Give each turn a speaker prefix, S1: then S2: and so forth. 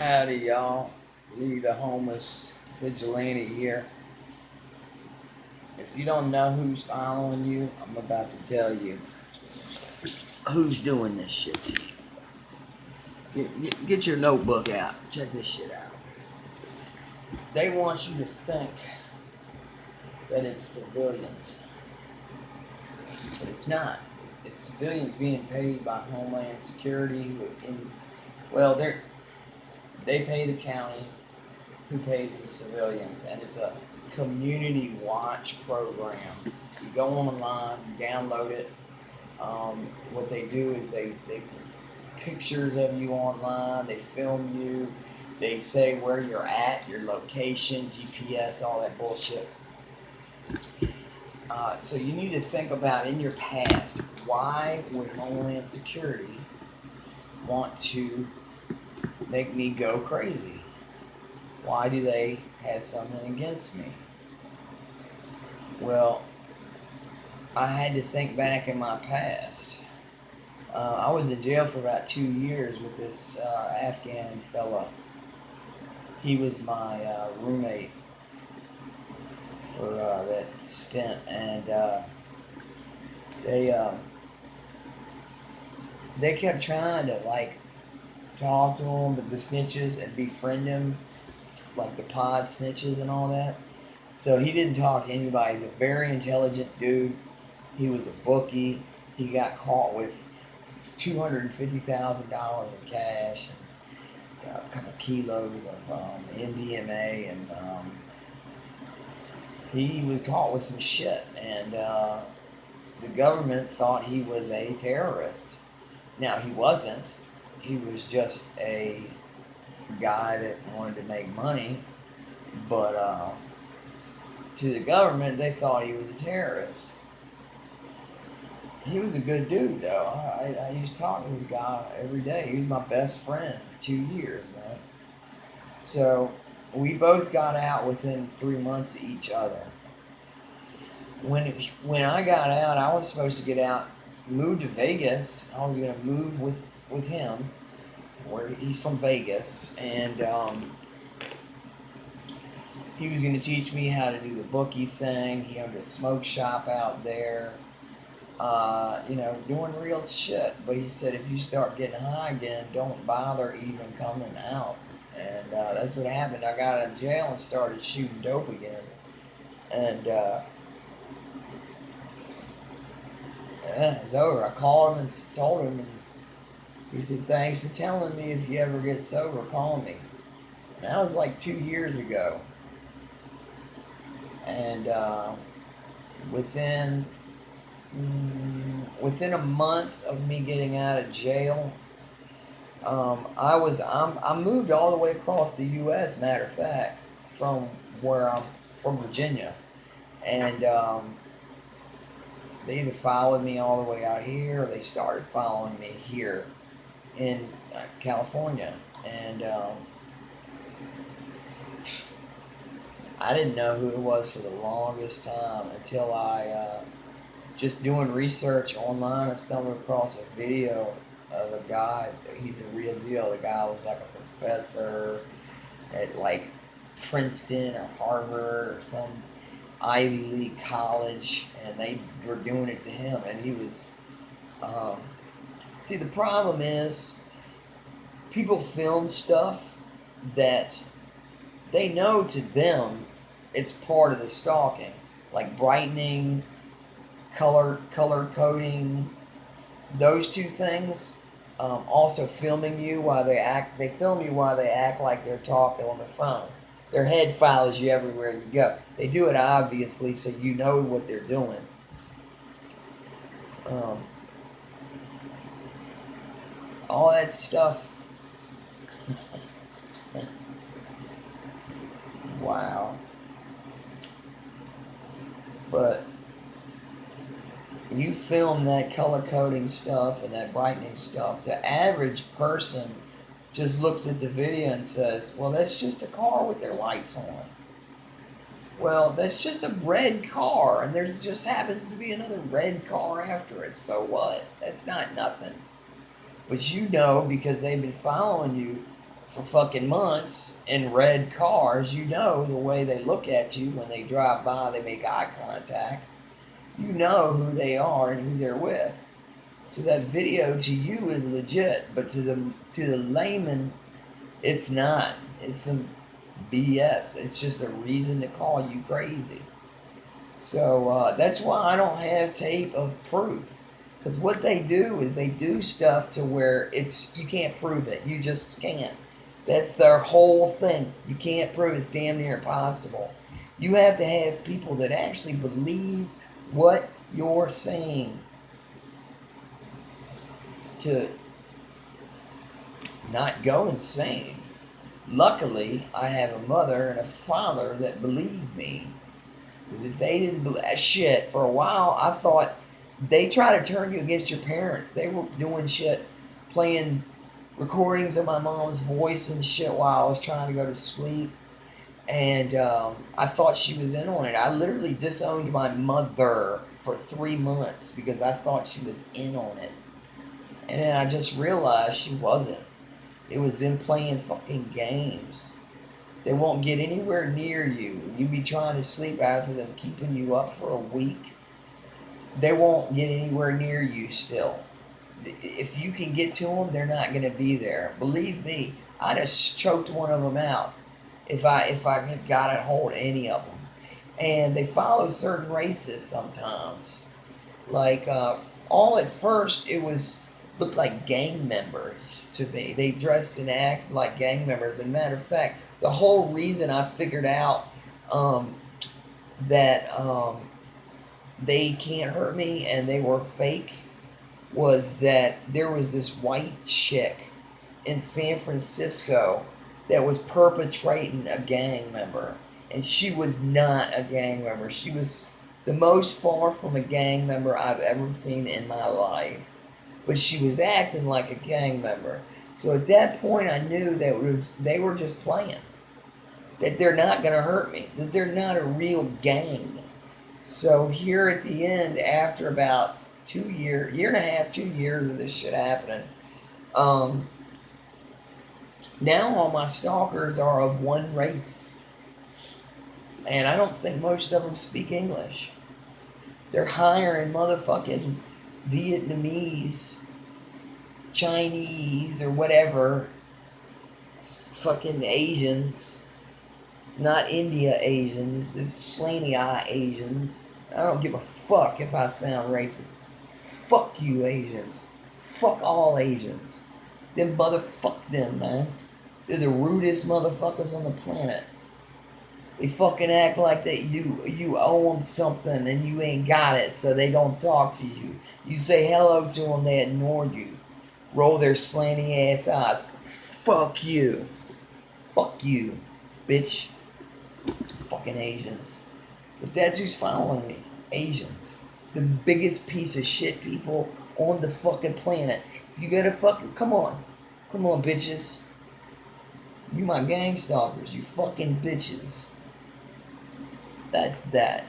S1: Howdy, y'all. Lee the homeless vigilante here. If you don't know who's following you, I'm about to tell you who's doing this shit to you. Get your notebook out. Check this shit out. They want you to think that it's civilians, but it's not. It's civilians being paid by Homeland Security. They pay the county, who pays the civilians, and it's a community watch program. You go online, you download it. What they do is they put pictures of you online, they film you, they say where you're at, your location, GPS, all that bullshit. So you need to think about in your past, why would Homeland Security want to make me go crazy? Why do they have something against me? Well, I had to think back in my past. I was in jail for about 2 years with this Afghan fella. He was my roommate for that stint, and they kept trying to talk to him, but the snitches, and befriend him, like the pod snitches and all that. So he didn't talk to anybody. He's a very intelligent dude. He was a bookie. He got caught with $250,000 in cash and a couple kilos of MDMA, and he was caught with some shit. And the government thought he was a terrorist. Now, he wasn't. He was just a guy that wanted to make money, but to the government, they thought he was a terrorist. He was a good dude, though. I used to talk to this guy every day. He was my best friend for 2 years, man. So we both got out within 3 months of each other. When I got out, I was supposed to get out, move to Vegas. I was going to move with him, where he's from Vegas, and he was going to teach me how to do the bookie thing. He owned a smoke shop out there, doing real shit. But he said, if you start getting high again, don't bother even coming out. And that's what happened. I got out of jail and started shooting dope again. And it's over. I called him and told him, and he said, thanks for telling me. If you ever get sober, call me. And that was like 2 years ago. And within a month of me getting out of jail, I moved all the way across the U.S. Matter of fact, from Virginia, and they either followed me all the way out here, or they started following me here in California, and I didn't know who it was for the longest time until I, just doing research online, I stumbled across a video of a guy. He's a real deal. The guy was like a professor at like Princeton or Harvard or some Ivy League college, and they were doing it to him, and he was, see, the problem is people film stuff that they know to them it's part of the stalking, like brightening, color coding, those two things. Also filming you while they film you while they act like they're talking on the phone. Their head follows you everywhere you go. They do it obviously so you know what they're doing. All that stuff. Wow. But you film that color coding stuff and that brightening stuff, the average person just looks at the video and says, well, that's just a car with their lights on. Well, that's just a red car, and there just happens to be another red car after it. So what? That's not nothing. But you know, because they've been following you for fucking months in red cars. You know the way they look at you when they drive by, they make eye contact. You know who they are and who they're with. So that video to you is legit, but to the layman, it's not. It's some BS. It's just a reason to call you crazy. So that's why I don't have tape of proof. Because what they do is they do stuff to where you can't prove it. You just can't. That's their whole thing. You can't prove it. It's damn near impossible. You have to have people that actually believe what you're saying to not go insane. Luckily, I have a mother and a father that believe me. Because if they didn't believe shit, for a while, I thought they try to turn you against your parents. They were doing shit, playing recordings of my mom's voice and shit while I was trying to go to sleep. And I thought she was in on it. I literally disowned my mother for 3 months because I thought she was in on it. And then I just realized she wasn't. It was them playing fucking games. They won't get anywhere near you. You be trying to sleep after them keeping you up for a week. They won't get anywhere near you still. If you can get to them, they're not going to be there. Believe me, I just choked one of them out if I had got a hold of any of them. And they follow certain races sometimes. Like, all at first, it looked like gang members to me. They dressed and acted like gang members. As a matter of fact, the whole reason I figured out that they can't hurt me and they were fake was that there was this white chick in San Francisco that was perpetrating a gang member. And she was not a gang member. She was the most far from a gang member I've ever seen in my life. But she was acting like a gang member. So at that point I knew that they were just playing. That they're not going to hurt me. That they're not a real gang. So here at the end, after about 2 years, year and a half, 2 years of this shit happening, now all my stalkers are of one race. And I don't think most of them speak English. They're hiring motherfucking Vietnamese, Chinese, or whatever, fucking Asians. Not India Asians, it's slanty eye Asians. I don't give a fuck if I sound racist. Fuck you Asians. Fuck all Asians. Them motherfuck them, man. They're the rudest motherfuckers on the planet. They fucking act like that you owe them something and you ain't got it, so they don't talk to you. You say hello to them, they ignore you. Roll their slanty ass eyes. Fuck you. Fuck you, bitch. Fucking Asians. But that's who's following me. Asians. The biggest piece of shit people on the fucking planet. If you gotta fucking... Come on, bitches. You my gang stalkers. You fucking bitches. That's that.